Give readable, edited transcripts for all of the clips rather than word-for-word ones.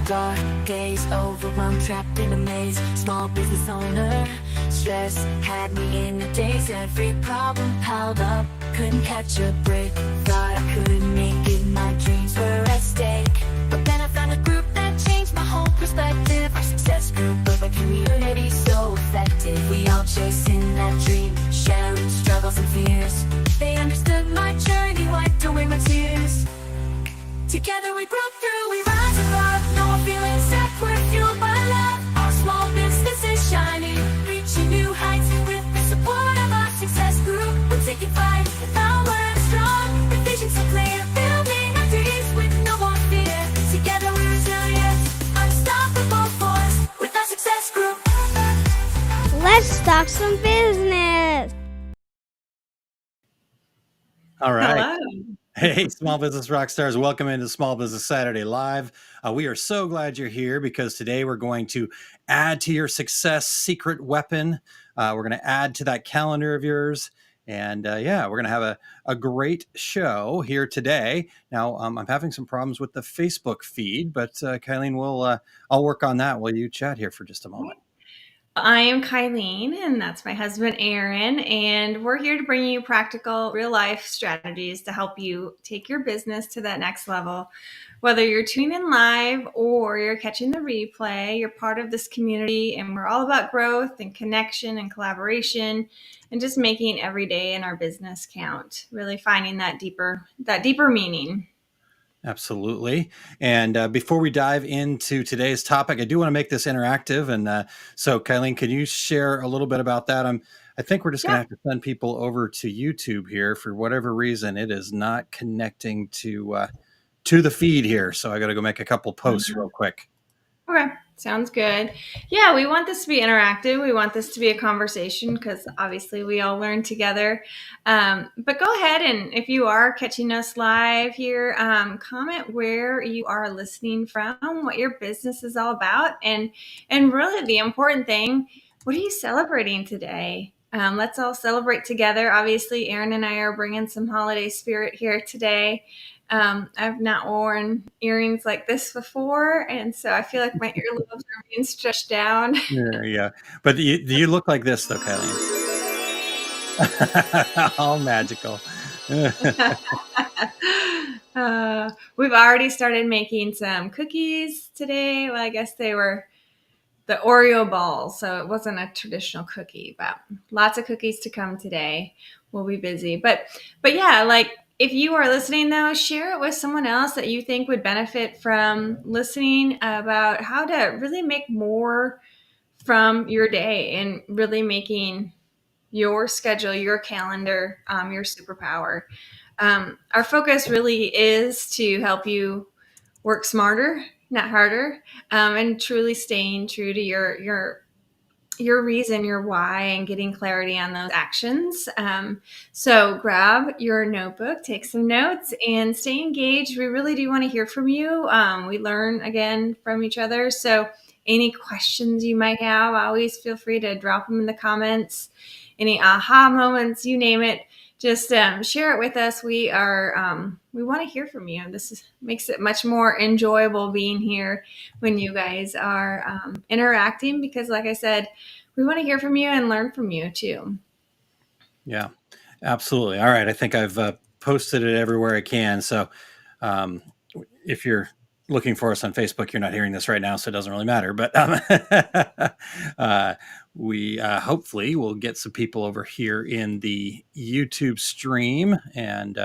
dark days, overwhelmed, trapped in a maze. Small business owner, stress had me in a daze. Every problem piled up, couldn't catch a break. Thought I couldn't make it, my dreams were at stake. But then I found a group that changed my whole perspective. Our success group of a community so effective. We all chasing that dream, sharing struggles and fears. They understood my journey, wiped away my tears. Together we broke through, we rise above. No more feeling stuck, we're fueled by love. Our small business is shining, reaching new heights. With the support of our success group, we're taking flight. The power is strong, the vision so clear. Building our dreams with no more fear. Together we're resilient, unstoppable force. With our success group. Let's talk some business. All right. Hello. Hey, small business rock stars. Welcome into Small Business Saturday Live. We are so glad you're here because today we're going to add to your success secret weapon. We're going to add to that calendar of yours. And we're going to have a great show here today. Now, I'm having some problems with the Facebook feed, but Kylene, I'll work on that while you chat here for just a moment. I am Kylene, and that's my husband, Aaron, and we're here to bring you practical, real-life strategies to help you take your business to that next level. Whether you're tuning in live or you're catching the replay, you're part of this community, and we're all about growth and connection and collaboration and just making every day in our business count, really finding that deeper meaning. Absolutely. And before we dive into today's topic, I do want to make this interactive. And so, Kylene, can you share a little bit about that? I think we're just going to have to send people over to YouTube here. For whatever reason, it is not connecting to the feed here. So I got to go make a couple posts real quick. Okay, sounds good. Yeah, we want this to be interactive. We want this to be a conversation because obviously we all learn together. But go ahead and if you are catching us live here, comment where you are listening from, what your business is all about, and really the important thing, what are you celebrating today? Let's all celebrate together. Obviously, Aaron and I are bringing some holiday spirit here today. I've not worn earrings like this before, and so I feel like my earlobes are being stretched down. Yeah. But do you look like this, though, Kylene? All magical. We've already started making some cookies today. Well, I guess they were the Oreo balls, so it wasn't a traditional cookie, but lots of cookies to come today. We'll be busy. But yeah, like, if you are listening, though, share it with someone else that you think would benefit from listening about how to really make more from your day and really making your schedule, your calendar, your superpower. Our focus really is to help you work smarter, not harder, and truly staying true to your reason, your why, and getting clarity on those actions. So grab your notebook, take some notes, and stay engaged. We really do want to hear from you. We learn, again, from each other. So any questions you might have, always feel free to drop them in the comments. Any aha moments, you name it, just share it with us. We want to hear from you. Makes it much more enjoyable being here when you guys are interacting, because like I said, we want to hear from you and learn from you too. Yeah, absolutely. All right. I think I've posted it everywhere I can. So if you're looking for us on Facebook, you're not hearing this right now, so it doesn't really matter. But we hopefully will get some people over here in the YouTube stream, and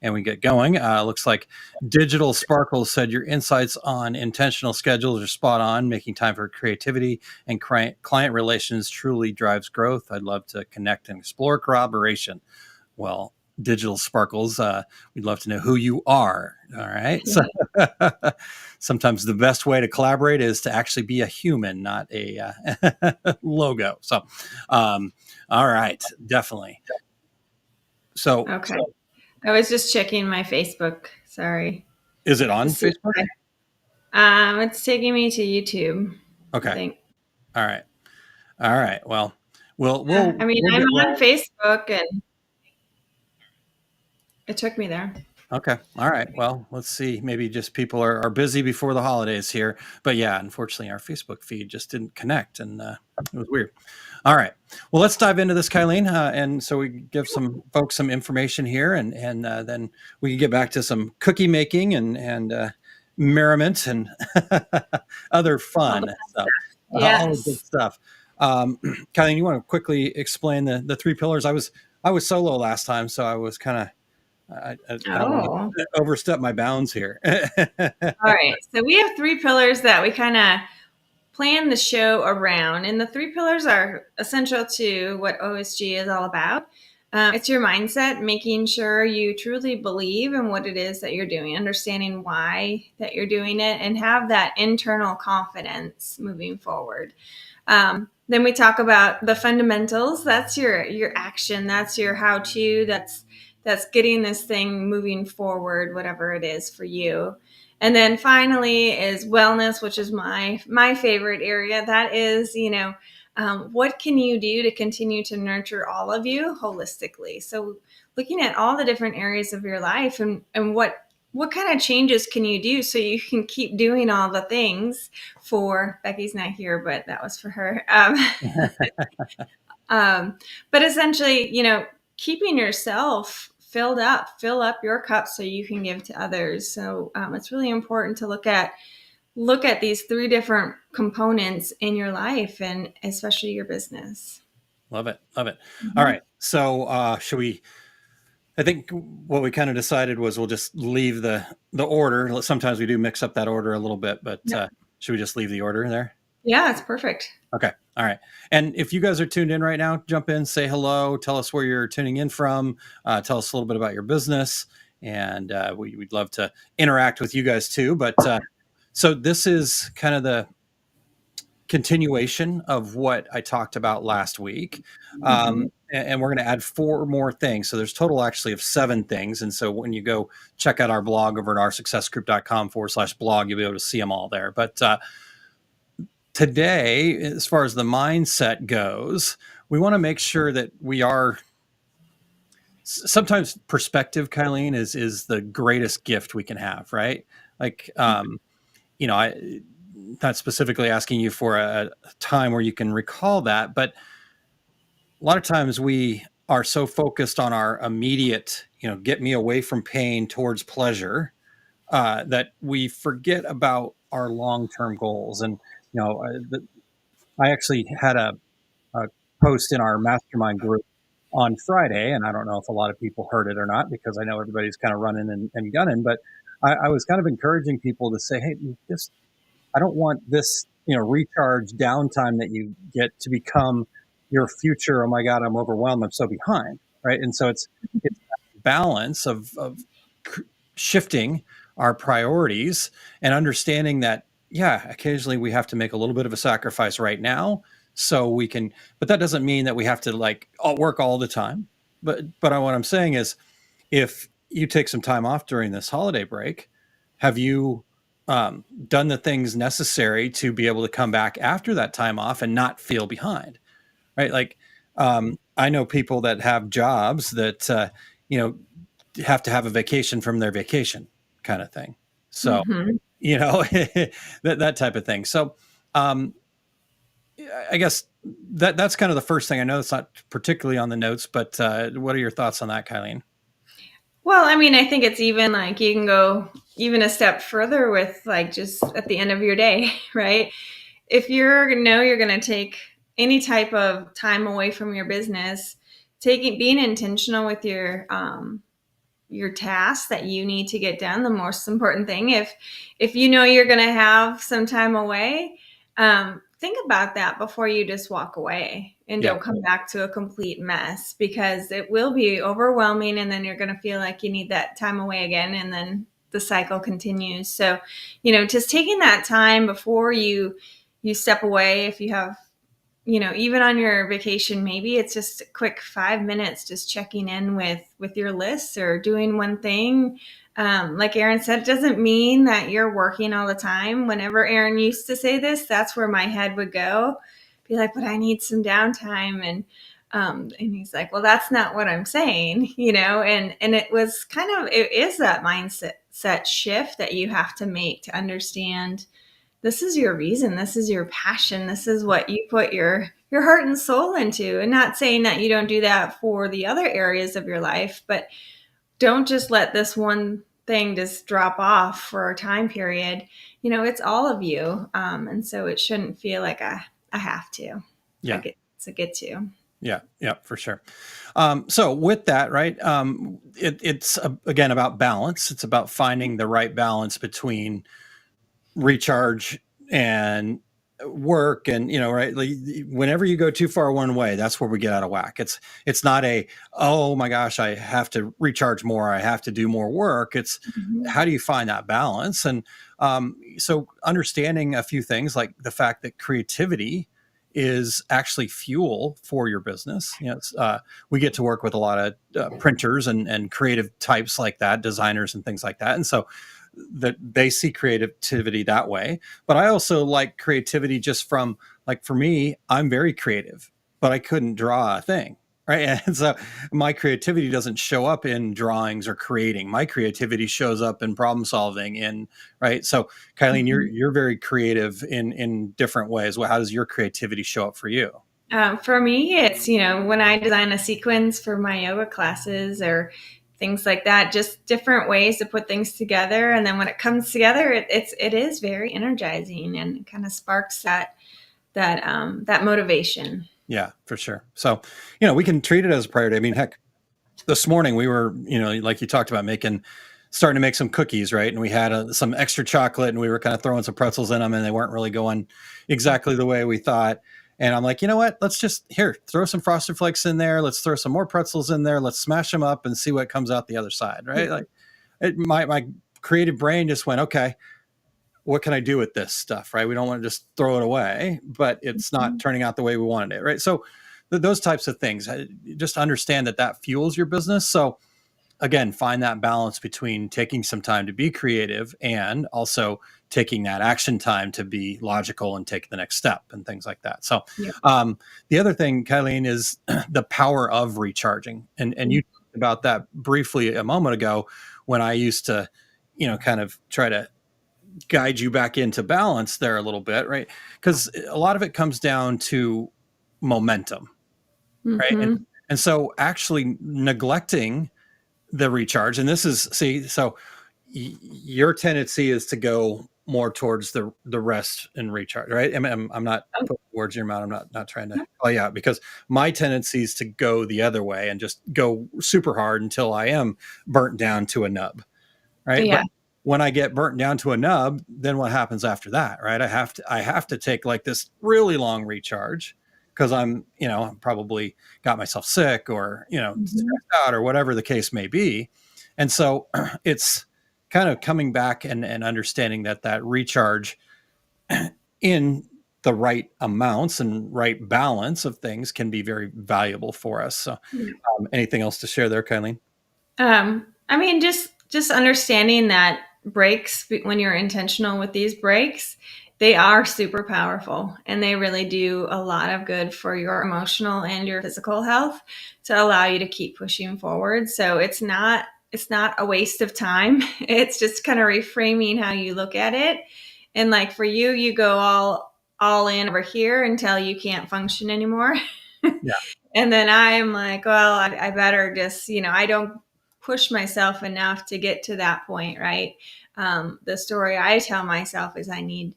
we get going. Looks like Digital Sparkles said your insights on intentional schedules are spot on. Making time for creativity and client relations truly drives growth. I'd love to connect and explore collaboration. Well, Digital Sparkles, we'd love to know who you are. All right. So sometimes the best way to collaborate is to actually be a human, not a logo. So, all right, definitely. So, okay. I was just checking my Facebook. Sorry. Is it on Facebook? It's taking me to YouTube. Okay. All right. Well, I'm on Facebook and it took me there. Okay. All right. Well, let's see. Maybe just people are busy before the holidays here. But yeah, unfortunately, our Facebook feed just didn't connect, and it was weird. All right. Well, let's dive into this, Kylene, and so we can give some folks some information here, and then we can get back to some cookie making and merriment and other All the fun fun stuff. stuff. All the good Yes. stuff. Kylene, you want to quickly explain the three pillars? I was solo last time, so I was kind of I don't want Oh. to overstep my bounds here. All right. So we have three pillars that we kind of plan the show around. And the three pillars are essential to what OSG is all about. It's your mindset, making sure you truly believe in what it is that you're doing, understanding why that you're doing it, and have that internal confidence moving forward. Then we talk about the fundamentals. That's your action. That's your how-to. That's getting this thing moving forward, whatever it is for you. And then finally is wellness, which is my favorite area. That is, what can you do to continue to nurture all of you holistically? So looking at all the different areas of your life and what kind of changes can you do so you can keep doing all the things for Becky's not here, but that was for her. But essentially, keeping yourself filled up, fill up your cup so you can give to others. So it's really important to look at these three different components in your life and especially your business. Love it. Love it. Mm-hmm. All right. So should we, I think what we kind of decided was we'll just leave the order. Sometimes we do mix up that order a little bit, but should we just leave the order there? Yeah, it's perfect. Okay. All right. And if you guys are tuned in right now, jump in, say hello, tell us where you're tuning in from, tell us a little bit about your business, and we'd love to interact with you guys too. But so this is kind of the continuation of what I talked about last week. And we're going to add 4 more things. So there's total actually of 7 things. And so when you go check out our blog over at oursuccessgroup.com/blog, you'll be able to see them all there. But today, as far as the mindset goes, we want to make sure that we are sometimes perspective, Kylene, is the greatest gift we can have, right? Like, I not specifically asking you for a time where you can recall that, but a lot of times we are so focused on our immediate, get me away from pain towards pleasure, that we forget about our long-term goals. And, I actually had a post in our mastermind group on Friday, and I don't know if a lot of people heard it or not, because I know everybody's kind of running and gunning, but I was kind of encouraging people to say, hey, I don't want this, recharge downtime that you get to become your future. Oh my God, I'm overwhelmed. I'm so behind. Right. And so it's that balance of shifting our priorities and understanding that, yeah, occasionally we have to make a little bit of a sacrifice right now so we can, but that doesn't mean that we have to work all the time. But what I'm saying is, if you take some time off during this holiday break, have you done the things necessary to be able to come back after that time off and not feel behind? Right. Like, I know people that have jobs that, have to have a vacation from their vacation kind of thing. So, that type of thing. So, I guess that's kind of the first thing. I know it's not particularly on the notes, but what are your thoughts on that, Kylene? Well, I mean, I think it's even like you can go even a step further with just at the end of your day, right? If you're going to take any type of time away from your business, being intentional with your tasks that you need to get done, the most important thing. If you're going to have some time away, think about that before you just walk away and don't come back to a complete mess, because it will be overwhelming. And then you're going to feel like you need that time away again. And then the cycle continues. So, just taking that time before you step away, if you have, even on your vacation, maybe it's just a quick 5 minutes, just checking in with your lists or doing one thing. Like Aaron said, it doesn't mean that you're working all the time. Whenever Aaron used to say this, that's where my head would go. Be like, but I need some downtime. And he's like, well, that's not what I'm saying, and it was it is that mindset shift that you have to make to understand this is your reason, this is your passion, this is what you put your heart and soul into. And not saying that you don't do that for the other areas of your life, but don't just let this one thing just drop off for a time period. It's all of you. And so it shouldn't feel like I have to. Yeah. It's a get to. Yeah, for sure. So with that, right, it's again about balance. It's about finding the right balance between recharge and work, and right, like, whenever you go too far one way, that's where we get out of whack. It's not oh my gosh, I have to recharge more, I have to do more work. It's how do you find that balance? And so understanding a few things, like the fact that creativity is actually fuel for your business. We get to work with a lot of printers and creative types like that, designers and things like that, and so that they see creativity that way. But I also like creativity just from, like, for me, I'm very creative, but I couldn't draw a thing, right? And so my creativity doesn't show up in drawings or creating. My creativity shows up in problem solving, right? So Kylene, you're very creative in different ways. Well, how does your creativity show up for you? For me, it's, when I design a sequence for my yoga classes or things like that, just different ways to put things together. And then when it comes together, it is very energizing and kind of sparks that motivation. Yeah, for sure. So, we can treat it as a priority. I mean, heck, this morning we were, like you talked about, starting to make some cookies, right? And we had some extra chocolate, and we were kind of throwing some pretzels in them, and they weren't really going exactly the way we thought. And I'm like, you know what? Let's just throw some Frosted Flakes in there. Let's throw some more pretzels in there. Let's smash them up and see what comes out the other side, right? Like, my creative brain just went, okay, what can I do with this stuff, right? We don't want to just throw it away, but it's not turning out the way we wanted it, right? So those types of things, just understand that fuels your business. So again, find that balance between taking some time to be creative and also taking that action time to be logical and take the next step and things like that. So the other thing, Kylene, is the power of recharging. And you talked about that briefly a moment ago, when I used to, kind of try to guide you back into balance there a little bit, right? Because a lot of it comes down to momentum, right? And so actually neglecting the recharge, and this is, so your tendency is to go more towards the rest and recharge, right? I'm not putting words in your mouth. I'm not trying to call you out, because my tendency is to go the other way and just go super hard until I am burnt down to a nub, right? Yeah. But when I get burnt down to a nub, then what happens after that, right? I have to take like this really long recharge, because I'm probably got myself sick or, stressed out or whatever the case may be. And so it's kind of coming back and understanding that recharge in the right amounts and right balance of things can be very valuable for us. So anything else to share there, Kylene? I mean, just understanding that breaks, when you're intentional with these breaks, they are super powerful, and they really do a lot of good for your emotional and your physical health to allow you to keep pushing forward. So it's not a waste of time. It's just kind of reframing how you look at it. And like for you, you go all in over here until you can't function anymore. Yeah. And then I'm like, well, I better just, I don't push myself enough to get to that point, right? The story I tell myself is I need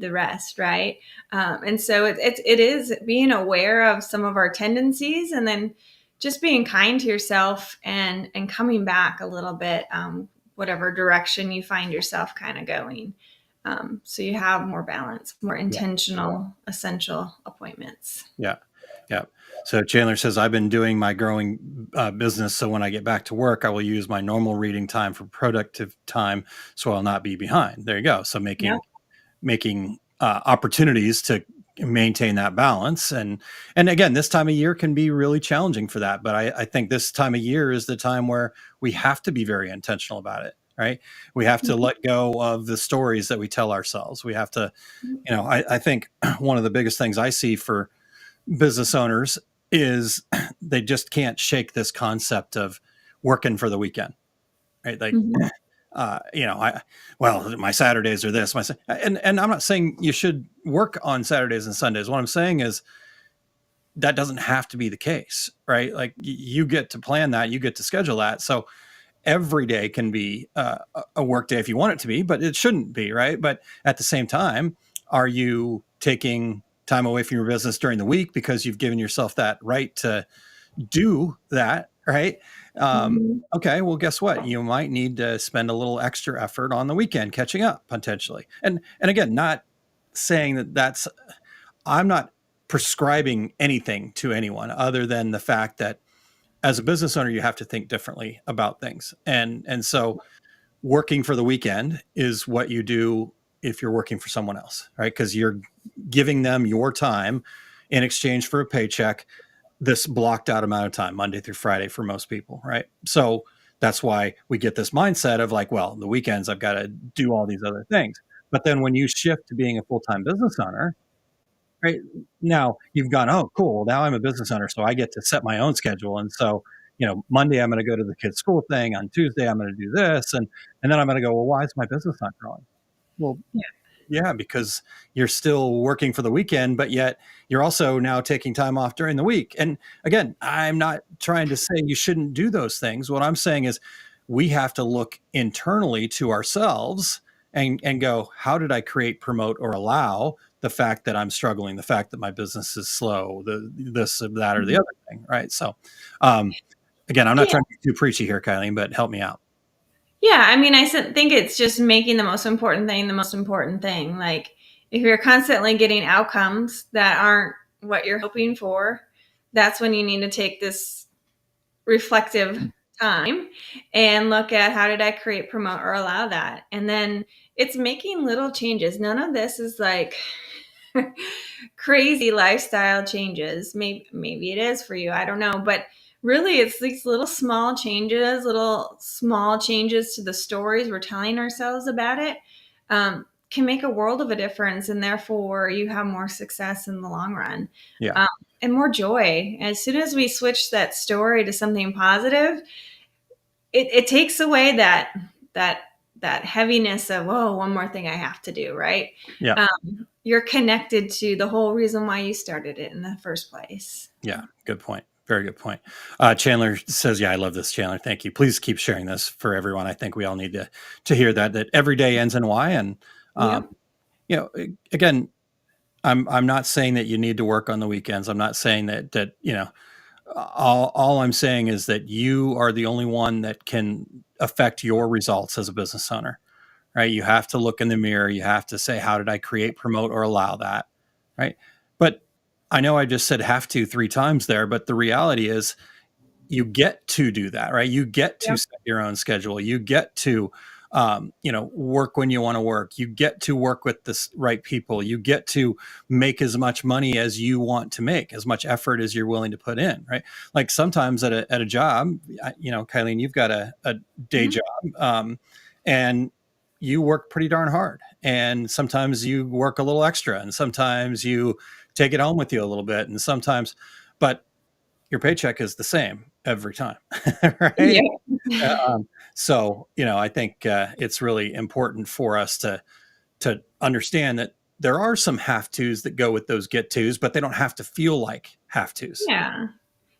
the rest, right? And so it is being aware of some of our tendencies, and then just being kind to yourself and coming back a little bit, whatever direction you find yourself kind of going. So you have more balance, more intentional, essential appointments. Yeah. Yeah. So Chandler says, I've been doing my growing business, so when I get back to work, I will use my normal reading time for productive time, so I'll not be behind. There you go. So making opportunities to maintain that balance. And again, this time of year can be really challenging for that. But I think this time of year is the time where we have to be very intentional about it, right? We have to let go of the stories that we tell ourselves. We have to, I think one of the biggest things I see for business owners is they just can't shake this concept of working for the weekend, right? Like, Mhm. my Saturdays are this, and I'm not saying you should work on Saturdays and Sundays. What I'm saying is that doesn't have to be the case, right? Like you get to plan that, you get to schedule that. So every day can be a work day if you want it to be, but it shouldn't be, right? But at the same time, are you taking time away from your business during the week because you've given yourself that right to do that, right? Mhm. Okay, well, guess what? You might need to spend a little extra effort on the weekend catching up potentially. And again, not saying that I'm not prescribing anything to anyone other than the fact that as a business owner, you have to think differently about things. And so working for the weekend is what you do if you're working for someone else, right? Because you're giving them your time in exchange for a paycheck, this blocked out amount of time, Monday through Friday for most people, right? So that's why we get this mindset of like, well, the weekends I've got to do all these other things. But then when you shift to being a full-time business owner, right now you've gone, oh, cool. Now I'm a business owner, so I get to set my own schedule. And so, Monday I'm going to go to the kids' school thing. On Tuesday I'm going to do this, and then I'm going to go, well, why is my business not growing? Well, yeah, because you're still working for the weekend, but yet you're also now taking time off during the week. And again, I'm not trying to say you shouldn't do those things. What I'm saying is we have to look internally to ourselves and go, how did I create, promote, or allow the fact that I'm struggling, the fact that my business is slow, this, that, or the Mhm. other thing, right? So, again, I'm not Yeah. trying to be too preachy here, Kylene, but help me out. Yeah, I mean, think it's just making the most important thing the most important thing. Like, if you're constantly getting outcomes that aren't what you're hoping for, that's when you need to take this reflective time and look at how did I create, promote, or allow that. And then it's making little changes. None of this is like crazy lifestyle changes. Maybe it is for you. I don't know, but really it's these little small changes to the stories we're telling ourselves about it, can make a world of a difference, and therefore you have more success in the long run, Yeah. um, and more joy. As soon as we switch that story to something positive, it takes away that that heaviness of, oh, one more thing I have to do, right? Yeah. You're connected to the whole reason why you started it in the first place. Yeah, good point. Very good point. Chandler says, "Yeah, I love this, Chandler. Thank you. Please keep sharing this for everyone. I think we all need to hear that every day ends in Y." And um, Yep. again, I'm not saying that you need to work on the weekends. I'm not saying that all I'm saying is that you are the only one that can affect your results as a business owner, right? You have to look in the mirror. You have to say, how did I create, promote, or allow that, right? But I know I just said have to 3 times there, but the reality is you get to do that, right? You get to Yep. set your own schedule. You get to, work when you want to work. You get to work with the right people. You get to make as much money as you want to make, as much effort as you're willing to put in, right? Like sometimes at a job, Kylene, you've got a day Mhm. job, and you work pretty darn hard. And sometimes you work a little extra, and sometimes you take it home with you a little bit, and sometimes, but your paycheck is the same every time, right? Yeah. So, I think it's really important for us to understand that there are some have tos that go with those get tos, but they don't have to feel like have tos. Yeah.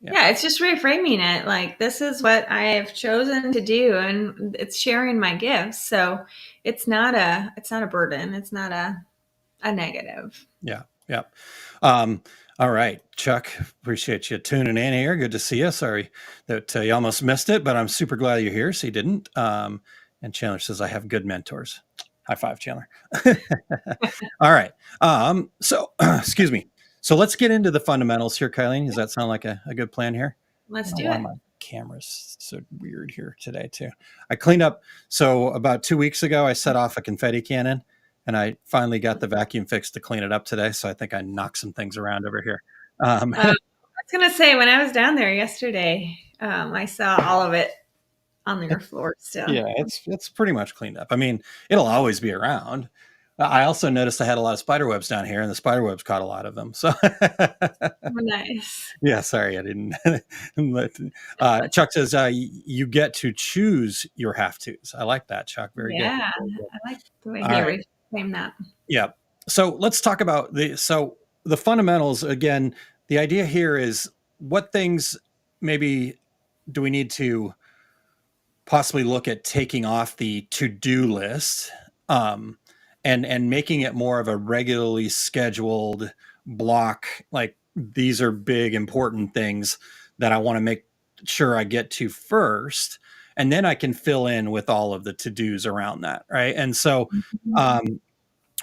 Yeah, Yeah, it's just reframing it. Like, this is what I have chosen to do, and it's sharing my gifts. So it's not a burden. It's not a negative. yeah, yeah. Um, all right, Chuck, appreciate you tuning in here. Good to see you. Sorry that you almost missed it, but I'm super glad you're here. So you didn't. And Chandler says, I have good mentors. High five, Chandler. All right. So, excuse me. So let's get into the fundamentals here, Kylene. Does that sound like a good plan here? I Let's don't know do why it. my camera's so weird here today, too. I cleaned up. So about 2 weeks ago, I set off a confetti cannon, and I finally got the vacuum fixed to clean it up today. So I think I knocked some things around over here. I was gonna say, when I was down there yesterday, I saw all of it on your floor still. Yeah, it's pretty much cleaned up. I mean, it'll always be around, I also noticed I had a lot of spider webs down here, and the spider webs caught a lot of them. So, Nice. yeah, sorry, I didn't. Chuck says you get to choose your have tos. I like that, Chuck. Very good. Yeah, Very good. I like the way All he right. reframed that. Yeah. So let's talk about the fundamentals again. The idea here is what things maybe do we need to possibly look at taking off the to-do list, and making it more of a regularly scheduled block. Like these are big important things that I want to make sure I get to first, and then I can fill in with all of the to-dos around that, right? And so um,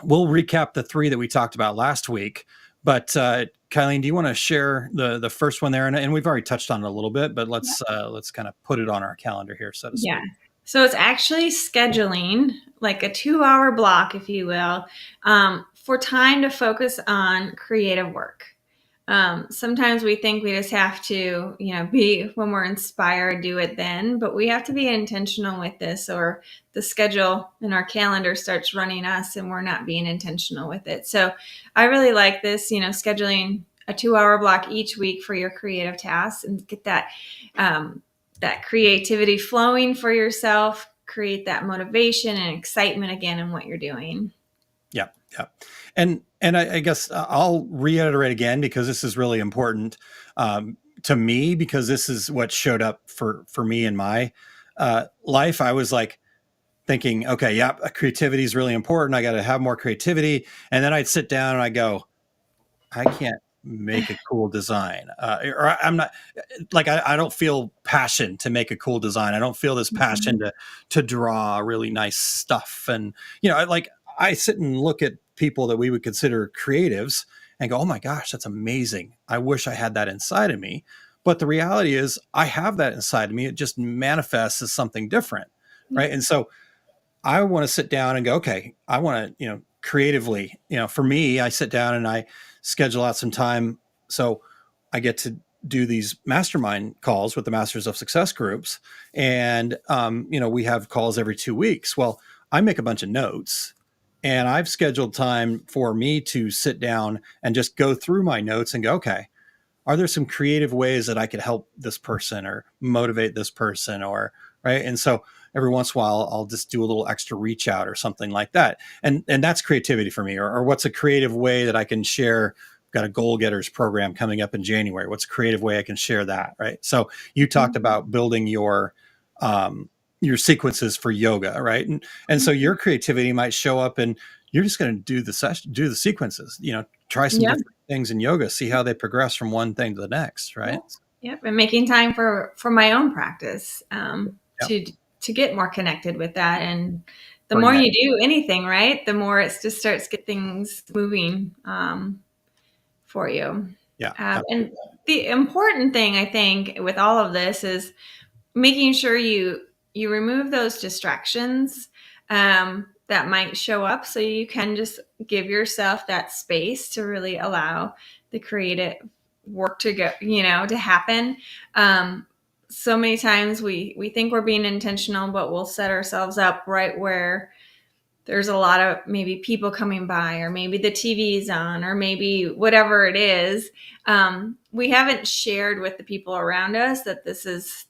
we'll recap the three that we talked about last week. But Kylene, do you want to share the first one there? And we've already touched on it a little bit, but let's kind of put it on our calendar here, so to speak. Yeah. So it's actually scheduling like a 2-hour block, if you will, for time to focus on creative work. Sometimes we think we just have to, be when we're inspired, do it then, but we have to be intentional with this, or the schedule in our calendar starts running us and we're not being intentional with it. So I really like this, scheduling a 2-hour block each week for your creative tasks and get that creativity flowing for yourself, create that motivation and excitement again in what you're doing. Yeah. Yeah. And I guess I'll reiterate again, because this is really important to me, because this is what showed up for me in my life. I was like thinking, okay, yeah, creativity is really important. I got to have more creativity. And then I'd sit down and I go, I can't make a cool design, or I'm not like, I don't feel passion to make a cool design. I don't feel this passion to draw really nice stuff. And, I sit and look at people that we would consider creatives and go, oh my gosh, that's amazing. I wish I had that inside of me. But the reality is I have that inside of me. It just manifests as something different. Right. And so I want to sit down and go, okay, I want to, creatively, for me, I sit down and I schedule out some time. So I get to do these mastermind calls with the Masters of Success groups. And, we have calls every 2 weeks. Well, I make a bunch of notes, and I've scheduled time for me to sit down and just go through my notes and go, okay, are there some creative ways that I could help this person or motivate this person, or right? And so every once in a while, I'll just do a little extra reach out or something like that. And that's creativity for me. Or what's a creative way that I can share? I've got a Goal Getters program coming up in January. What's a creative way I can share that? Right. So you talked about building your sequences for yoga, right? And so your creativity might show up and you're just going to do the session, do the sequences, try some different things in yoga, see how they progress from one thing to the next, right? Yep. And making time for my own practice to get more connected with that. And the more you do anything, right, the more it just starts get things moving for you. Yeah. And the important thing, I think, with all of this is making sure you remove those distractions that might show up, so you can just give yourself that space to really allow the creative work to go, to happen. So many times we think we're being intentional, but we'll set ourselves up right where there's a lot of maybe people coming by, or maybe the TV's on, or maybe whatever it is. We haven't shared with the people around us that this is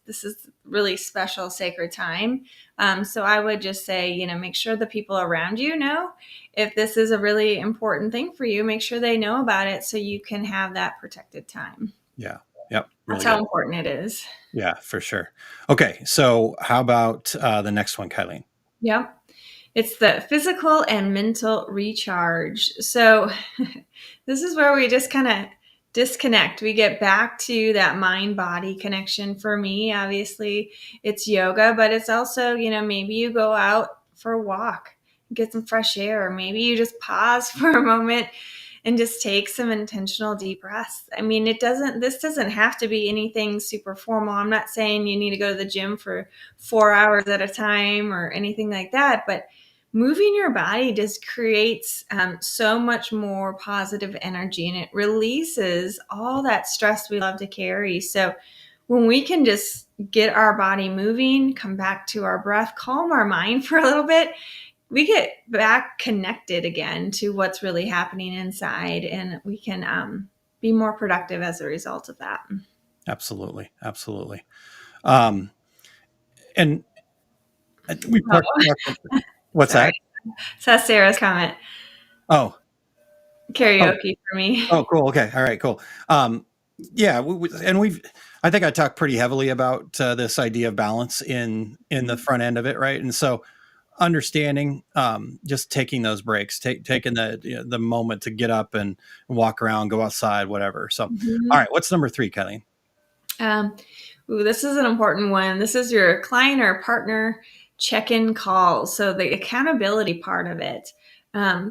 really special, sacred time. So I would just say, make sure the people around you know if this is a really important thing for you. Make sure they know about it so you can have that protected time. Yeah. Yep. Really That's how important it is. Yeah, for sure. Okay. So how about the next one, Kylene? Yep. It's the physical and mental recharge. So this is where we just kind of disconnect. We get back to that mind-body connection. For me, obviously, it's yoga, but it's also, maybe you go out for a walk, get some fresh air, or maybe you just pause for a moment and just take some intentional deep breaths. I mean, this doesn't have to be anything super formal. I'm not saying you need to go to the gym for 4 hours at a time or anything like that, but moving your body just creates so much more positive energy, and it releases all that stress we love to carry. So when we can just get our body moving, come back to our breath, calm our mind for a little bit, we get back connected again to what's really happening inside, and we can be more productive as a result of that. Absolutely. Absolutely. Um, and we talked, Oh, what's sorry. that? So that's Sarah's comment. Oh, oh, Karaoke for me. oh, cool. Okay. All right, cool. Yeah. And I think I talked pretty heavily about this idea of balance in the front end of it. Right. And so understanding, just taking those breaks, taking the moment to get up and walk around, go outside, whatever. So, all right. What's number 3, Kylene? This is an important one. This is your client or partner check-in calls. So the accountability part of it.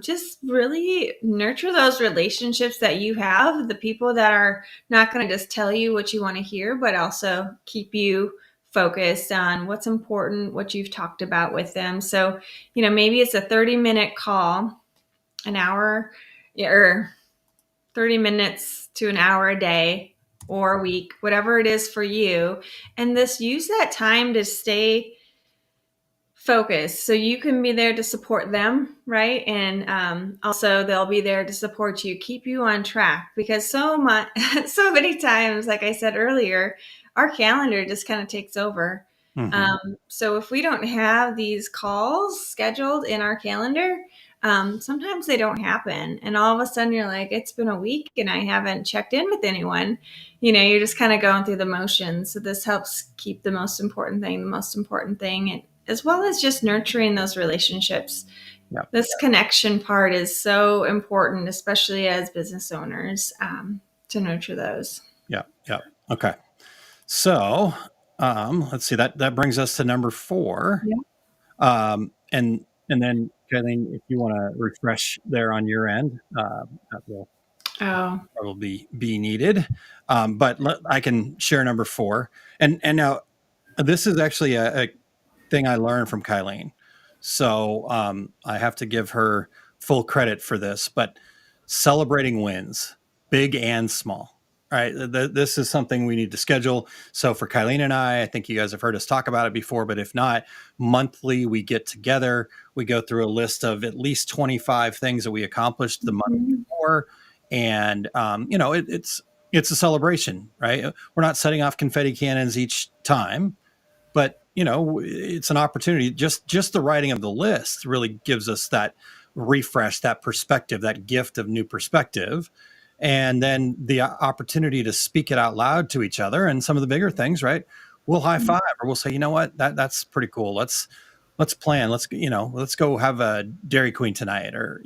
Just really nurture those relationships that you have, the people that are not going to just tell you what you want to hear, but also keep you focused on what's important, what you've talked about with them. So, maybe it's a 30-minute call, an hour, or 30 minutes to an hour a day or a week, whatever it is for you. And use that time to stay focused so you can be there to support them, right? And also they'll be there to support you, keep you on track, because so many times, like I said earlier, our calendar just kind of takes over. So if we don't have these calls scheduled in our calendar, sometimes they don't happen. And all of a sudden you're like, it's been a week and I haven't checked in with anyone. You're just kind of going through the motions. So this helps keep the most important thing, and as well as just nurturing those relationships. Yeah. This connection part is so important, especially as business owners, to nurture those. Yeah. Yeah. Okay. So, let's see, that brings us to number 4. Yeah. And then Kylene, if you want to refresh there on your end, that will probably be needed. But I can share number 4. And now this is actually a thing I learned from Kylene. So I have to give her full credit for this, but celebrating wins, big and small. Right. This is something we need to schedule. So for Kylene and I think you guys have heard us talk about it before, but if not, monthly we get together, we go through a list of at least 25 things that we accomplished the month before. And, it's a celebration, right? We're not setting off confetti cannons each time, but it's an opportunity. Just the writing of the list really gives us that refresh, that perspective, that gift of new perspective. And then the opportunity to speak it out loud to each other. And some of the bigger things, right? We'll high five, or we'll say, you know what, that's pretty cool. Let's plan. Let's go have a Dairy Queen tonight, or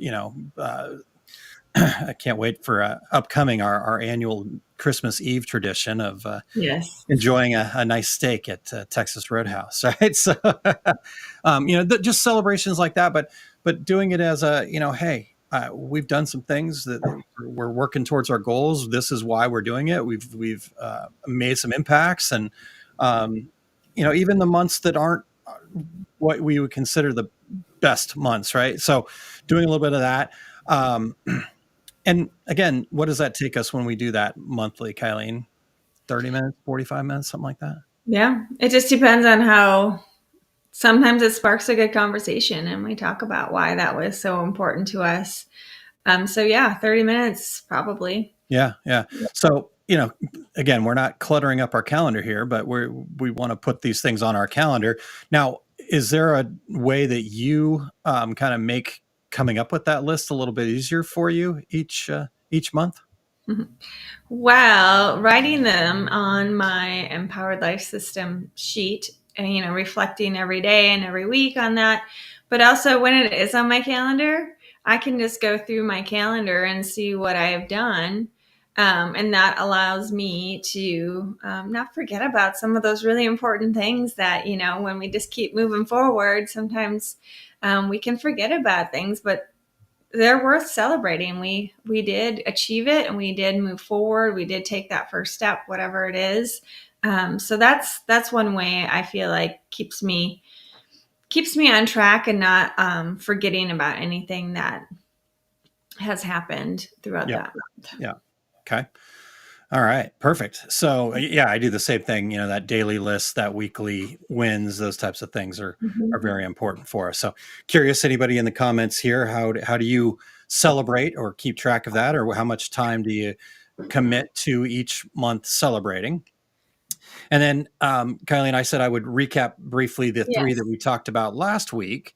I can't wait for upcoming our annual Christmas Eve tradition of Yes. enjoying a nice steak at Texas Roadhouse, right? So, just celebrations like that, but doing it as hey, we've done some things that we're working towards our goals. This is why we're doing it. We've made some impacts, and even the months that aren't what we would consider the best months, right? So, doing a little bit of that. And again, what does that take us when we do that monthly, Kylene? 30 minutes, 45 minutes, something like that? Yeah. It just depends on how. Sometimes it sparks a good conversation and we talk about why that was so important to us. 30 minutes probably. Yeah. Yeah. So, again, we're not cluttering up our calendar here, but we want to put these things on our calendar. Now, is there a way that you kind of make coming up with that list a little bit easier for you each month? Well, writing them on my Empowered Life System sheet and, reflecting every day and every week on that. But also when it is on my calendar, I can just go through my calendar and see what I have done. And that allows me to not forget about some of those really important things that, when we just keep moving forward, sometimes we can forget about things, but they're worth celebrating. We did achieve it and we did move forward. We did take that first step, whatever it is. So that's one way I feel like keeps me on track and not forgetting about anything that has happened throughout that month. Yeah. Okay. All right, perfect. So yeah, I do the same thing. That daily list, that weekly wins, those types of things are very important for us. So curious, anybody in the comments here, how do you celebrate or keep track of that, or how much time do you commit to each month celebrating? And then Kylie and I said I would recap briefly the three that Yes. we talked about last week.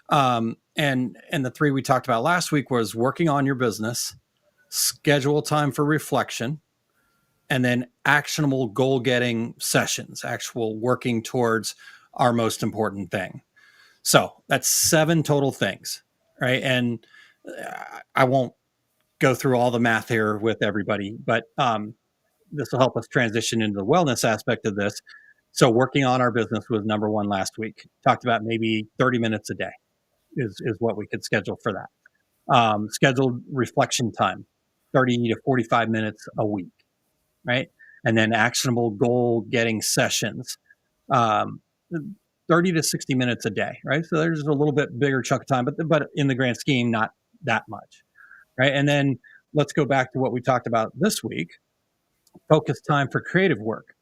And the three we talked about last week was working on your business, schedule time for reflection, and then actionable goal getting sessions, actual working towards our most important thing. So that's 7 total things, right? And I won't go through all the math here with everybody, but this will help us transition into the wellness aspect of this. So working on our business was number one last week. Talked about maybe 30 minutes a day is what we could schedule for that. Scheduled reflection time, 30 to 45 minutes a week, right? And then actionable goal getting sessions, um, 30 to 60 minutes a day, right? So there's a little bit bigger chunk of time, but in the grand scheme, not that much, right? And then let's go back to what we talked about this week, focus time for creative work.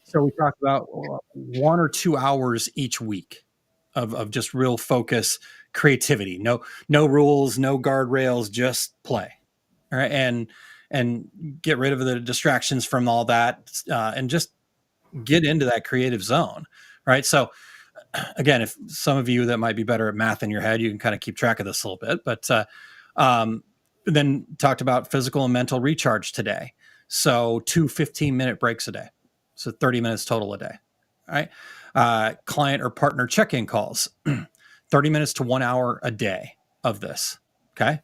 So we talked about 1 or 2 hours each week of just real focus, creativity. No rules, no guardrails, just play. All right, and get rid of the distractions from all that, and just get into that creative zone. Right. So again, if some of you that might be better at math in your head, you can kind of keep track of this a little bit. But um, then talked about physical and mental recharge today. So 2 15-minute breaks a day. So 30 minutes total a day. All right. Client or partner check-in calls, 30 minutes to 1 hour a day of this. Okay.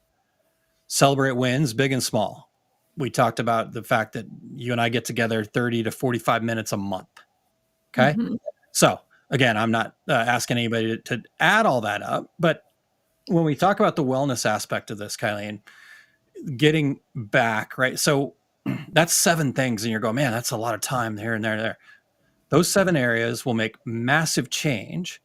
Celebrate wins, big and small. We talked about the fact that you and I get together 30 to 45 minutes a month. Okay. Mhm. So again, I'm not asking anybody to add all that up, but when we talk about the wellness aspect of this, Kylie, and getting back, right? So that's 7 things, and you're going, man, that's a lot of time here and there and there. Those 7 areas will make massive change.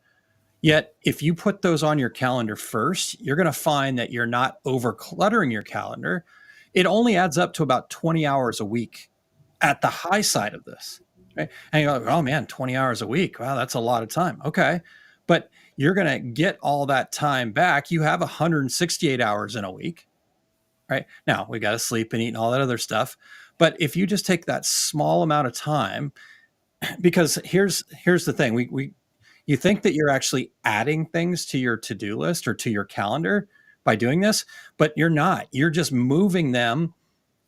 Yet, if you put those on your calendar first, you're going to find that you're not over cluttering your calendar. It only adds up to about 20 hours a week at the high side of this. Right? And you're like, oh man, 20 hours a week. Wow, that's a lot of time. Okay. But you're going to get all that time back. You have 168 hours in a week. Right. Now we got to sleep and eat and all that other stuff. But if you just take that small amount of time, because here's the thing, you think that you're actually adding things to your to-do list or to your calendar by doing this, but you're not. You're just moving them,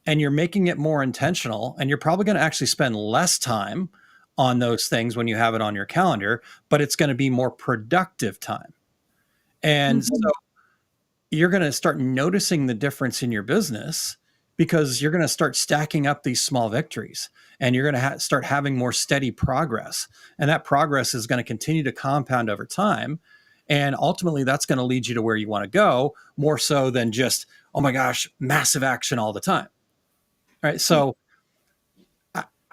and you're making it more intentional, and you're probably going to actually spend less time on those things when you have it on your calendar, but it's going to be more productive time. And Mhm. so you're going to start noticing the difference in your business because you're going to start stacking up these small victories, and you're going to start having more steady progress. And that progress is going to continue to compound over time. And ultimately, that's going to lead you to where you want to go, more so than just, oh my gosh, massive action all the time. Right. So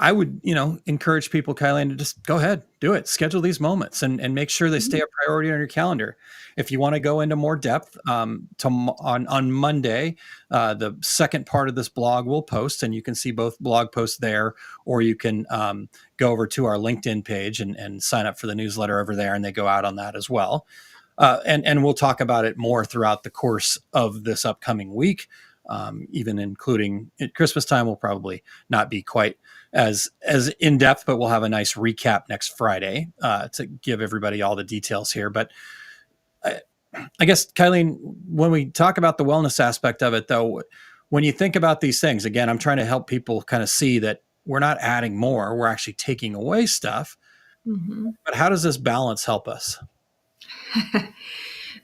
I would, encourage people, Kylie, to just go ahead, do it, schedule these moments, and make sure they stay a priority on your calendar. If you want to go into more depth, on Monday, the second part of this blog will post, and you can see both blog posts there, or you can go over to our LinkedIn page and sign up for the newsletter over there, and they go out on that as well. And we'll talk about it more throughout the course of this upcoming week. Even including at Christmas time, will probably not be quite as in depth, but we'll have a nice recap next Friday to give everybody all the details here. But I guess, Kylene, when we talk about the wellness aspect of it, though, when you think about these things, again, I'm trying to help people kind of see that we're not adding more, we're actually taking away stuff. Mhm. But how does this balance help us?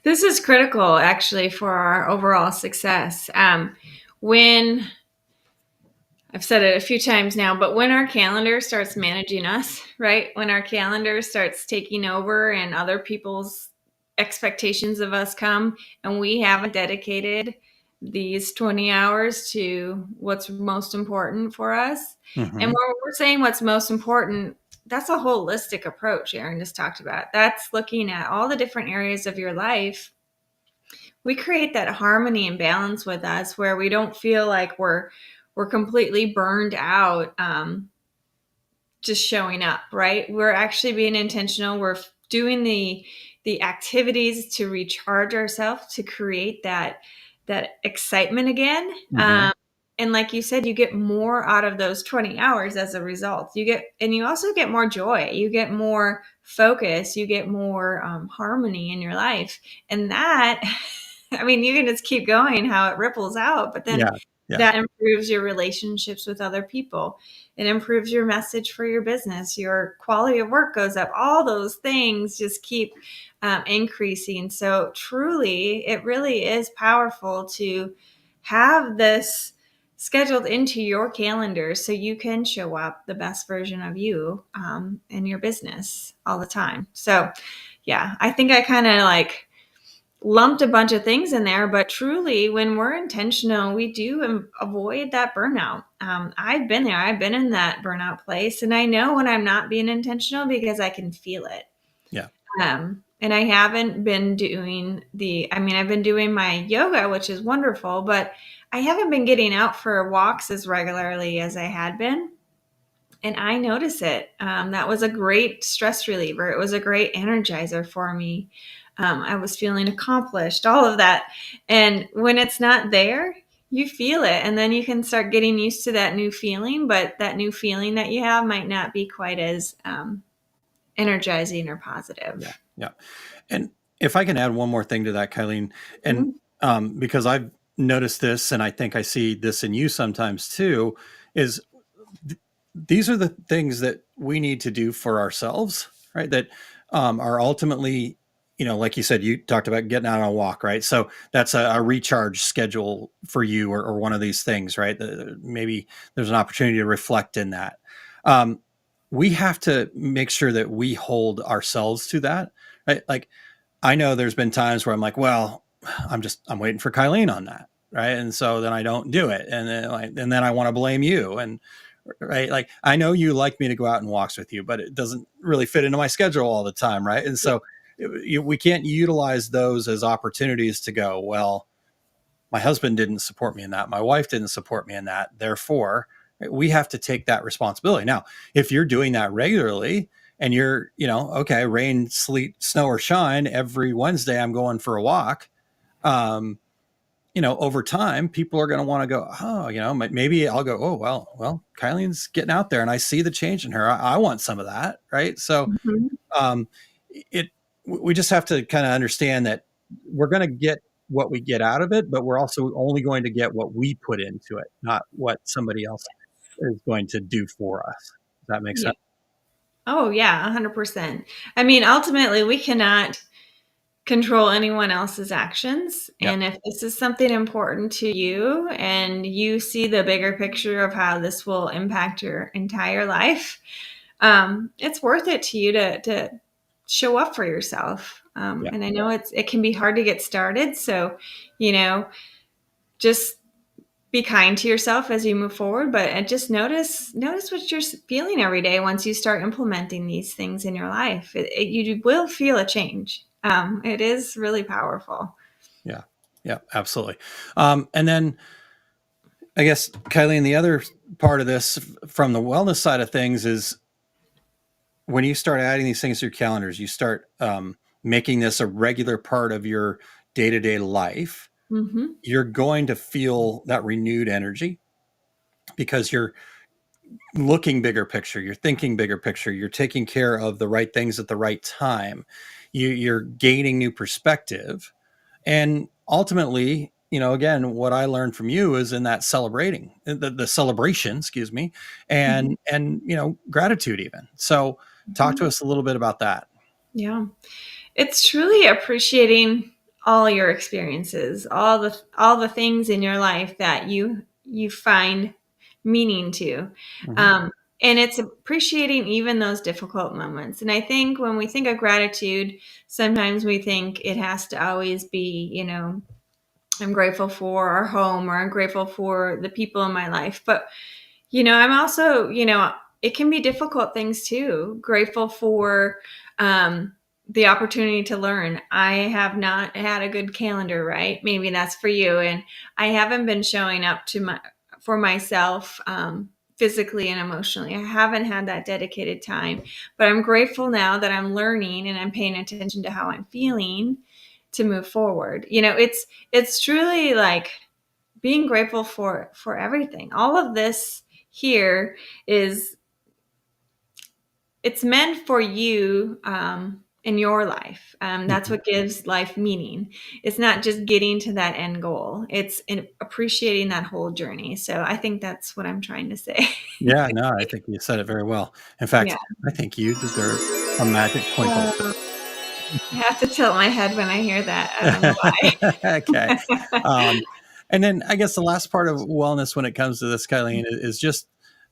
This is critical, actually, for our overall success. When I've said it a few times now, but when our calendar starts managing us, right? When our calendar starts taking over and other people's expectations of us come, and we haven't dedicated these 20 hours to what's most important for us. And Mm-hmm. when we're saying what's most important, that's a holistic approach Aaron just talked about. That's looking at all the different areas of your life. We create that harmony and balance with us where we don't feel like we're we're completely burned out, just showing up, right? We're actually being intentional. We're doing the activities to recharge ourselves, to create that excitement again. Mhm. And like you said, you get more out of those 20 hours as a result. You also get more joy. You get more focus. You get more harmony in your life. And that, I mean, you can just keep going how it ripples out, but then Yeah. Yeah. that improves your relationships with other people. It improves your message for your business. Your quality of work goes up. All those things just keep increasing. So truly, it really is powerful to have this scheduled into your calendar so you can show up the best version of you in your business all the time. So yeah, I think I kind of like lumped a bunch of things in there, but truly, when we're intentional, we do avoid that burnout. I've been there. I've been in that burnout place, and I know when I'm not being intentional because I can feel it. Yeah. And I haven't been doing I've been doing my yoga, which is wonderful, but I haven't been getting out for walks as regularly as I had been. And I notice it. That was a great stress reliever. It was a great energizer for me. I was feeling accomplished, all of that. And when it's not there, you feel it. And then you can start getting used to that new feeling. But that new feeling that you have might not be quite as energizing or Yeah. positive. Yeah. And if I can add one more thing to that, Kylene, and Mhm. because I've noticed this, and I think I see this in you sometimes too, is these are the things that we need to do for ourselves, right? That are ultimately, like you said, you talked about getting out on a walk, right? So that's a recharge schedule for you, or one of these things, right? Maybe there's an opportunity to reflect in that. Um, we have to make sure that we hold ourselves to that, right? Like, I know there's been times where I'm like, well, I'm waiting for Kylene on that. Right. And so then I don't do it. And then I want to blame you. And right. Like, I know you like me to go out and walks with you, but it doesn't really fit into my schedule all the time. Right. And so we can't utilize those as opportunities to go, well, my husband didn't support me in that. My wife didn't support me in that. Therefore, we have to take that responsibility. Now, if you're doing that regularly and you're, okay, rain, sleet, snow, or shine, every Wednesday I'm going for a walk. Over time, people are going to want to go, oh, maybe I'll go, oh, well, Kylene's getting out there and I see the change in her. I want some of that. Right. So, Mhm. um, we just have to kind of understand that we're going to get what we get out of it, but we're also only going to get what we put into it, not what somebody else is going to do for us. Does that make Yeah. sense? Oh, yeah, 100%. I mean, ultimately, we cannot control anyone else's actions. Yep. And if this is something important to you and you see the bigger picture of how this will impact your entire life, it's worth it to you to show up for yourself. Yeah. And I know it can be hard to get started. So, you know, just be kind to yourself as you move forward, but just notice what you're feeling every day. Once you start implementing these things in your life, you will feel a change. It is really powerful. Yeah. Yeah, absolutely. And then I guess, Kylie, the other part of this from the wellness side of things is when you start adding these things to your calendars, you start making this a regular part of your day-to-day life. Hmm. You're going to feel that renewed energy because you're looking bigger picture, you're thinking bigger picture, you're taking care of the right things at the right time, you're gaining new perspective. And ultimately, again, what I learned from you is in that celebrating the celebration, excuse me, and gratitude even. So talk to Hmm. us a little bit about that. Yeah. It's truly appreciating all your experiences, all the things in your life that you find meaning to. Hmm. Um, and it's appreciating even those difficult moments. And I think when we think of gratitude, sometimes we think it has to always be, I'm grateful for our home or I'm grateful for the people in my life. But I'm also, it can be difficult things too. Grateful for the opportunity to learn. I have not had a good calendar, right? Maybe that's for you. And I haven't been showing up for myself, physically and emotionally. I haven't had that dedicated time, but I'm grateful now that I'm learning and I'm paying attention to how I'm feeling to move forward. It's truly like being grateful for everything. All of this here is, it's meant for you, in your life. That's what gives life meaning. It's not just getting to that end goal. It's in appreciating that whole journey. So I think that's what I'm trying to say. Yeah, no, I think you said it very well. In Yeah. fact, I think you deserve a magic twinkle. I have to tilt my head when I hear that. I don't know Okay. why. And then I guess the last part of wellness when it comes to this, Kylene, is just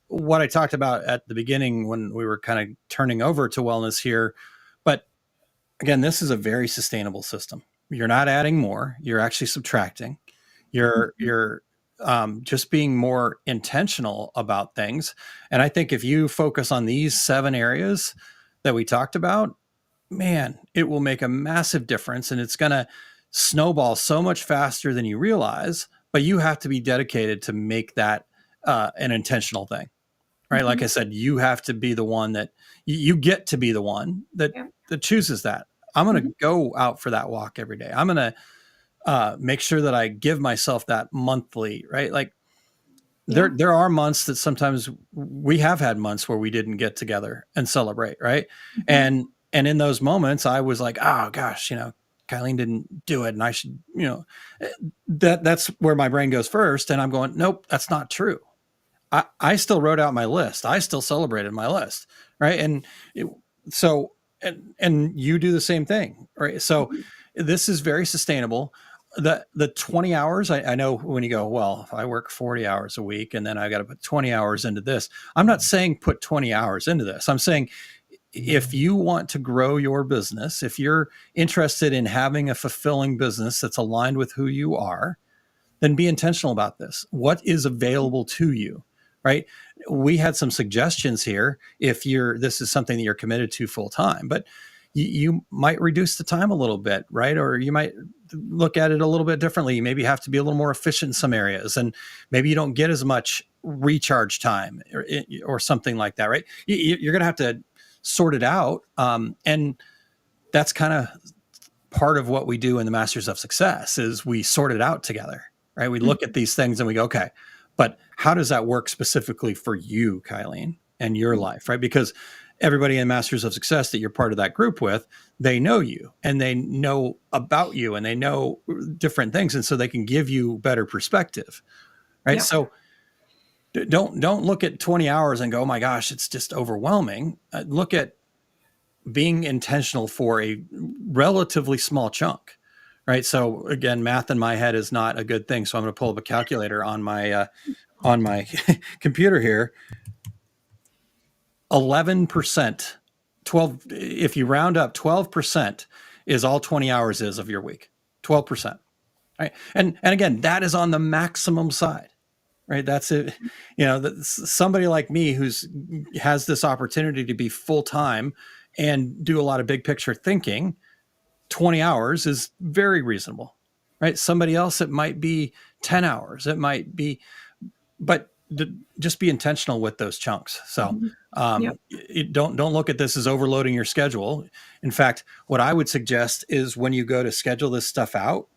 what I talked about at the beginning when we were kind of turning over to wellness here. But again, this is a very sustainable system. You're not adding more, you're actually subtracting. You're just being more intentional about things. And I think if you focus on these 7 areas that we talked about, man, it will make a massive difference, and it's going to snowball so much faster than you realize. But you have to be dedicated to make that an intentional thing, right? Like I said, you have to be the one that you get to be the one that Yeah. that chooses that. I'm going to go out for that walk every day. I'm going to make sure that I give myself that monthly, right? Like Yeah. there are months that sometimes we have had months where we didn't get together and celebrate, right? And in those moments, I was like, oh gosh, Kylene didn't do it, and I should, that's where my brain goes first, and I'm going, nope, that's not true. I still wrote out my list. I still celebrated my list, right? And so, and you do the same thing, right? So this is very sustainable. The 20 hours, I know when you go, well, if I work 40 hours a week and then I got to put 20 hours into this, I'm not saying put 20 hours into this. I'm saying if you want to grow your business, if you're interested in having a fulfilling business that's aligned with who you are, then be intentional about this. What is available to you, right? We had some suggestions here. If this is something that you're committed to full time, but you might reduce the time a little bit, right? Or you might look at it a little bit differently. You maybe have to be a little more efficient in some areas, and maybe you don't get as much recharge time or something like that, right? You're going to have to sort it out. And that's kind of part of what we do in the Masters of Success is we sort it out together, right? We look at these things and we go, okay, but how does that work specifically for you, Kylene, and your life, right? Because everybody in Masters of Success that you're part of that group with, they know you and they know about you and they know different things. And so they can give you better perspective, right? Yeah. So don't look at 20 hours and go, oh my gosh, it's just overwhelming. Look at being intentional for a relatively small chunk, right? So again, math in my head is not a good thing. So I'm going to pull up a calculator on my computer here. 11%, 12, if you round up, 12% is all 20 hours is of your week, 12%. Right. And again, that is on the maximum side, right? That's it. Somebody like me has this opportunity to be full-time and do a lot of big picture thinking, 20 hours is very reasonable, right? Somebody else, it might be 10 hours. It might be, but just be intentional with those chunks. So don't look at this as overloading your schedule. In fact, what I would suggest is when you go to schedule this stuff out,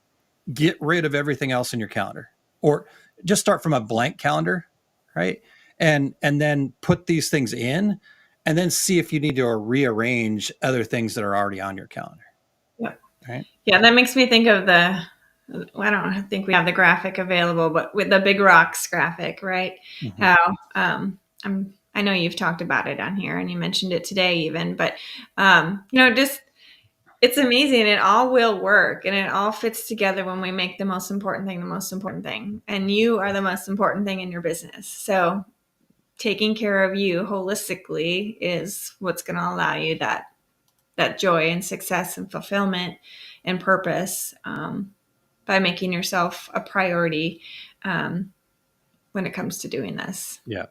get rid of everything else in your calendar, or just start from a blank calendar, right? And then put these things in, and then see if you need to rearrange other things that are already on your calendar. Yeah. Right. Yeah. That makes me think of I don't think we have the graphic available, but with the big rocks graphic, right? Mm-hmm. How, I know you've talked about it on here and you mentioned it today even, but, just, it's amazing. It all will work and it all fits together when we make the most important thing. And you are the most important thing in your business. So taking care of you holistically is what's going to allow you that joy and success and fulfillment and purpose, by making yourself a priority, when it comes to doing this. Yeah.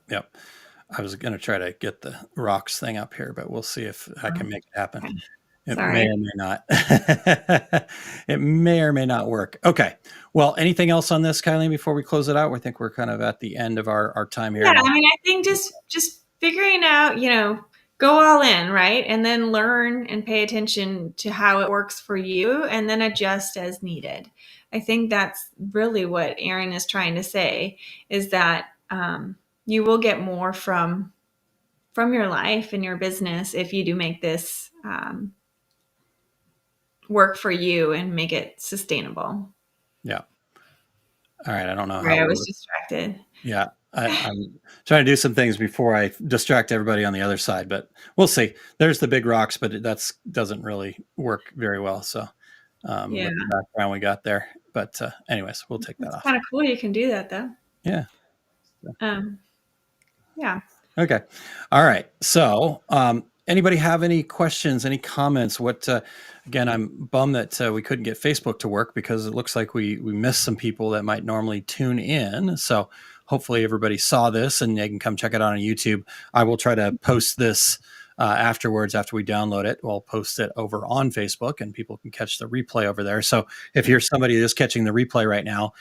I was going to try to get the rocks thing up here, but we'll see if I can make it happen. It may Sorry. or may not. It may or may not work. Okay. Well, anything else on this, Kylene, before we close it out? We think we're kind of at the end of our time here. Yeah, I mean, I think just figuring out, go all in, right? And then learn and pay attention to how it works for you and then adjust as needed. I think that's really what Aaron is trying to say is that you will get more from your life and your business if you do make this work for you and make it sustainable. Yeah. All right. I don't know Sorry, how I we was distracted. Yeah, I'm trying to do some things before I distract everybody on the other side, but we'll see. There's the big rocks, but that's doesn't really work very well. So Yeah, with the background we got there, but anyways, we'll take that it's off. kind of cool. You can do that though. Yeah. Yeah. Okay. All right. So anybody have any questions, any comments? What again? I'm bummed that we couldn't get Facebook to work because it looks like we missed some people that might normally tune in. So hopefully everybody saw this and they can come check it out on YouTube. I will try to post this afterwards after we download it. We'll post it over on Facebook and people can catch the replay over there. So if you're somebody just catching the replay right now,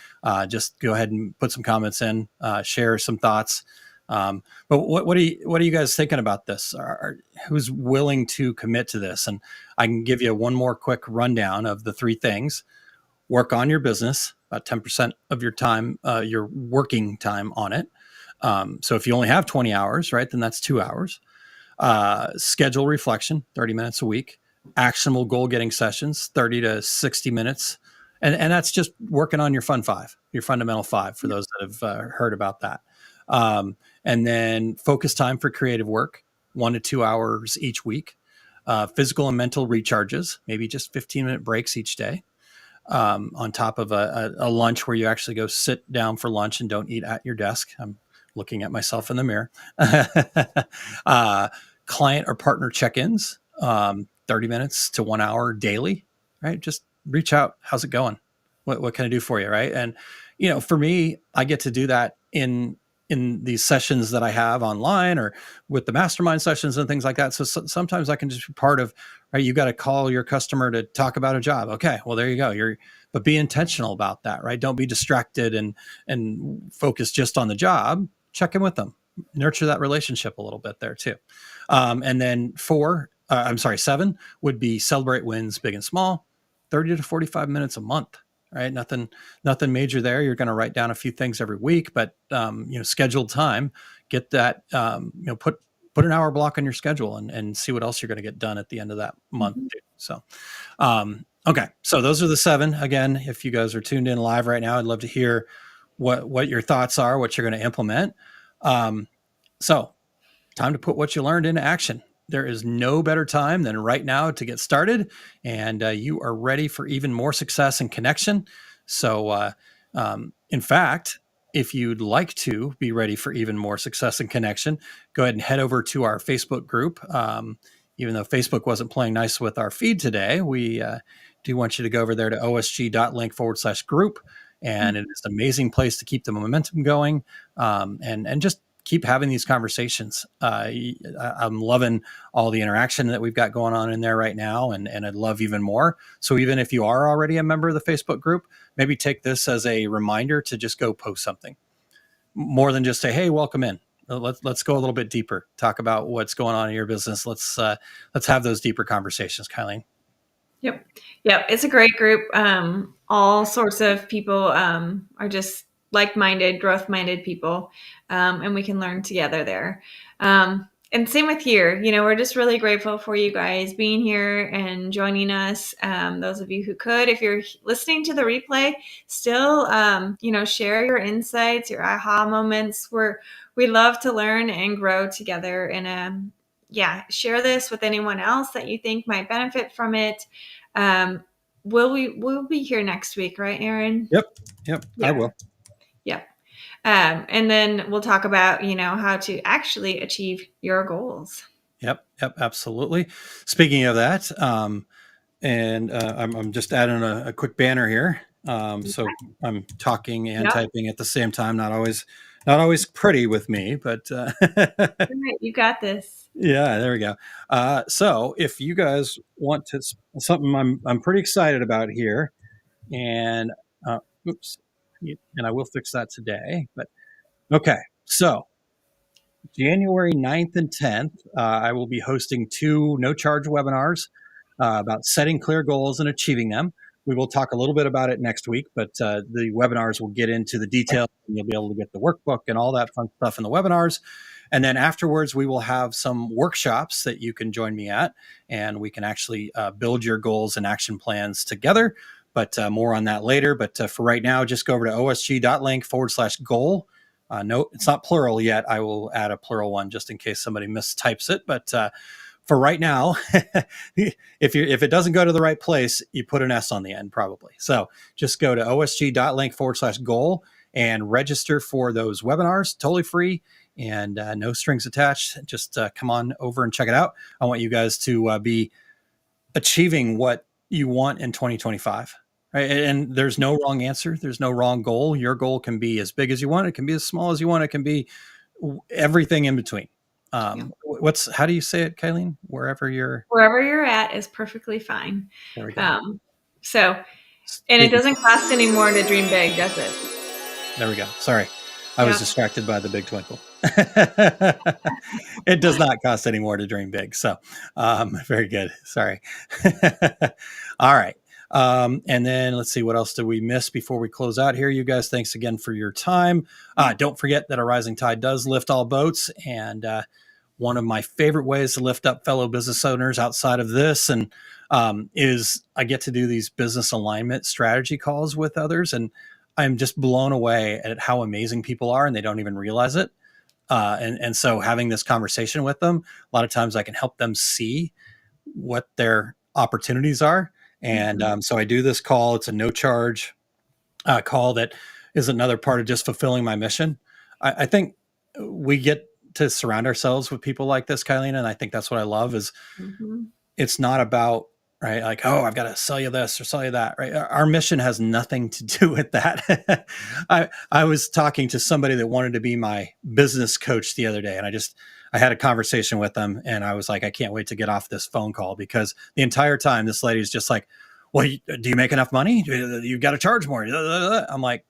just go ahead and put some comments in, share some thoughts. But what are you guys thinking about this? Who's willing to commit to this? And I can give you one more quick rundown of the three things. Work on your business, about 10% of your time, your working time on it. So if you only have 20 hours, right, then that's 2 hours. Schedule reflection, 30 minutes a week. Actionable goal getting sessions, 30 to 60 minutes. And that's just working on your your fundamental five for those that have heard about that. And then focus time for creative work, 1 to 2 hours each week. Physical and mental recharges, maybe just 15-minute breaks each day. On top of a lunch where you actually go sit down for lunch and don't eat at your desk. I'm looking at myself in the mirror. Client or partner check-ins, 30 minutes to 1 hour daily, right? Just reach out. How's it going? What can I do for you, right? And, for me, I get to do that in these sessions that I have online or with the mastermind sessions and things like that. So sometimes I can just be part of, right? You got to call your customer to talk about a job. Okay, well, there you go. But be intentional about that, right? Don't be distracted and focus just on the job. Check in with them, nurture that relationship a little bit there too. And then 7 would be celebrate wins, big and small, 30 to 45 minutes a month. Right. Nothing major there. You're going to write down a few things every week, but, scheduled time, get that, put an hour block on your schedule and see what else you're going to get done at the end of that month. Mm-hmm. So, okay. So those are the 7. Again, if you guys are tuned in live right now, I'd love to hear what your thoughts are, what you're going to implement. So time to put what you learned into action. There is no better time than right now to get started, and you are ready for even more success and connection. So, in fact, if you'd like to be ready for even more success and connection, go ahead and head over to our Facebook group. Even though Facebook wasn't playing nice with our feed today, we do want you to go over there to osg.link/group. And it is an amazing place to keep the momentum going and just keep having these conversations. I'm loving all the interaction that we've got going on in there right now, and I'd love even more. So even if you are already a member of the Facebook group, maybe take this as a reminder to just go post something more than just say, "Hey, welcome in." Let's go a little bit deeper. Talk about what's going on in your business. Let's have those deeper conversations, Kylene. Yep. It's a great group. All sorts of people are just like-minded, growth-minded people, and we can learn together there. And same with here. We're just really grateful for you guys being here and joining us. Those of you who could, if you're listening to the replay, still, share your insights, your aha moments. We love to learn and grow together. And share this with anyone else that you think might benefit from it. We'll be here next week, right, Aaron? Yep. Yeah. I will. Yep. And then we'll talk about, how to actually achieve your goals. Yep, absolutely. Speaking of that, and I'm just adding a quick banner here. So I'm talking and typing at the same time, not always Not always pretty with me, but All right, you got this. yeah, there we go. So if you guys want to, something I'm pretty excited about here, and uh, oops, and I will fix that today. But okay, so January 9th and 10th, I will be hosting two no charge webinars about setting clear goals and achieving them. We will talk a little bit about it next week, but the webinars will get into the details, and you'll be able to get the workbook and all that fun stuff in the webinars. And then afterwards, we will have some workshops that you can join me at, and we can actually build your goals and action plans together. But more on that later. But for right now, just go over to osg.link/goal. No, it's not plural yet. I will add a plural one just in case somebody mistypes it. But for right now, if it doesn't go to the right place, you put an S on the end probably. So just go to osg.link/goal and register for those webinars, totally free and no strings attached. Just come on over and check it out. I want you guys to be achieving what you want in 2025. Right? And there's no wrong answer. There's no wrong goal. Your goal can be as big as you want. It can be as small as you want. It can be everything in between. How do you say it, Kylene? Wherever you're at is perfectly fine. There we go. And it doesn't cost any more to dream big, does it? There we go. Sorry. I was distracted by the big twinkle. It does not cost any more to dream big. So very good. Sorry. All right. And then let's see, what else did we miss before we close out here? You guys, thanks again for your time. Don't forget that a rising tide does lift all boats. And one of my favorite ways to lift up fellow business owners outside of this is I get to do these business alignment strategy calls with others. And I'm just blown away at how amazing people are, and they don't even realize it. And so having this conversation with them, a lot of times I can help them see what their opportunities are. And so I do this call. It's a no charge call that is another part of just fulfilling my mission. I think we get to surround ourselves with people like this, Kylene, and I think that's what I love is it's not about, right, like, oh, I've got to sell you this or sell you that, right? Our mission has nothing to do with that. I was talking to somebody that wanted to be my business coach the other day, and I had a conversation with them, and I was like, I can't wait to get off this phone call, because the entire time this lady's just like, well, do you make enough money? You've got to charge more. I'm like,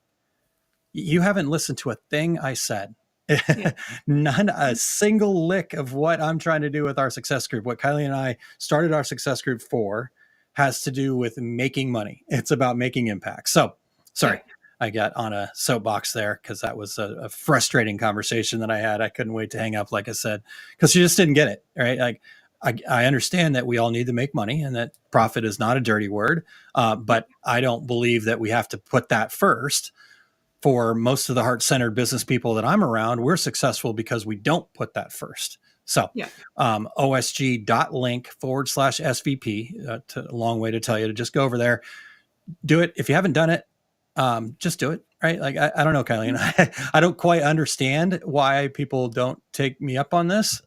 you haven't listened to a thing I said. Yeah. Not a single lick of what I'm trying to do with our success group. What Kylene and I started our success group for has to do with making money. It's about making impact. So sorry, I got on a soapbox there because that was a frustrating conversation that I had. I couldn't wait to hang up, like I said, because she just didn't get it. Right. Like I understand that we all need to make money and that profit is not a dirty word. But I don't believe that we have to put that first. For most of the heart-centered business people that I'm around, we're successful because we don't put that first. So osg.link/SVP, a long way to tell you to just go over there, do it. If you haven't done it, just do it. Right. Like, I don't know, Kylene, I don't quite understand why people don't take me up on this.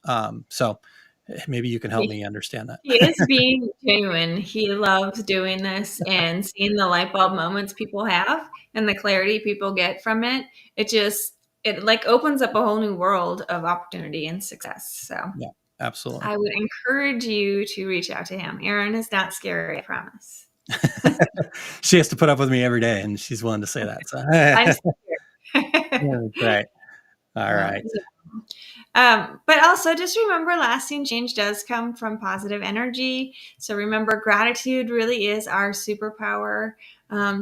So maybe you can help me understand that. He is being genuine. He loves doing this and seeing the light bulb moments people have and the clarity people get from it. It like opens up a whole new world of opportunity and success. So yeah, absolutely. I would encourage you to reach out to him. Aaron is not scary, I promise. She has to put up with me every day, and she's willing to say that. So. I'm scared. Right. All right. But also just remember, lasting change does come from positive energy. So remember, gratitude really is our superpower.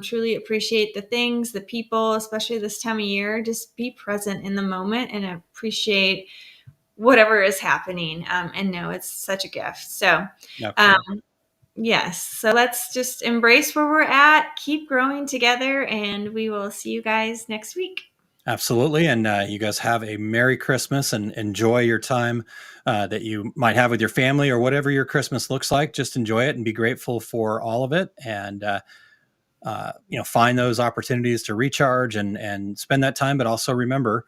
Truly appreciate the things, the people, especially this time of year. Just be present in the moment and appreciate whatever is happening, and know it's such a gift. So yes, so let's just embrace where we're at, keep growing together, and we will see you guys next week. Absolutely. And you guys have a Merry Christmas and enjoy your time that you might have with your family, or whatever your Christmas looks like. Just enjoy it and be grateful for all of it. And, find those opportunities to recharge and spend that time. But also remember,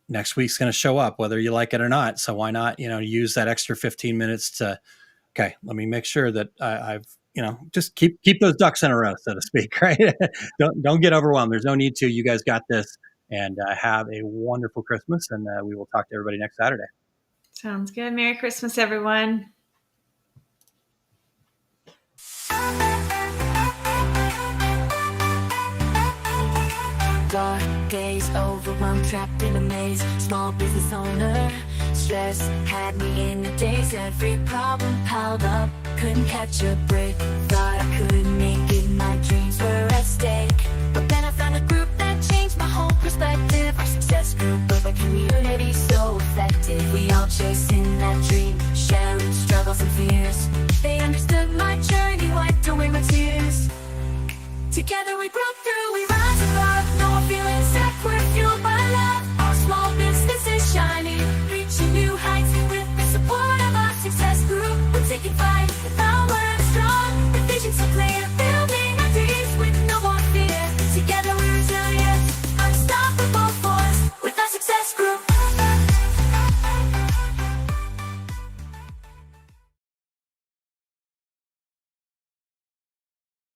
next week's going to show up, whether you like it or not. So why not, use that extra 15 minutes to, okay, let me make sure that I've, just keep those ducks in a row, so to speak, right? Don't get overwhelmed. There's no need to. You guys got this. and have a wonderful Christmas. And we will talk to everybody next Saturday. Sounds good. Merry Christmas, everyone. Dark days, overwhelmed, trapped in a maze. Small business owner, stress had me in a daze. Every problem piled up, couldn't catch a break. Thought I couldn't make it, my dreams were at stake. But then I found a group that changed my whole perspective. Our success group of a community so effective. We all chasing that dream, sharing struggles and fears. They understood my journey, wiped away my tears. Together we grow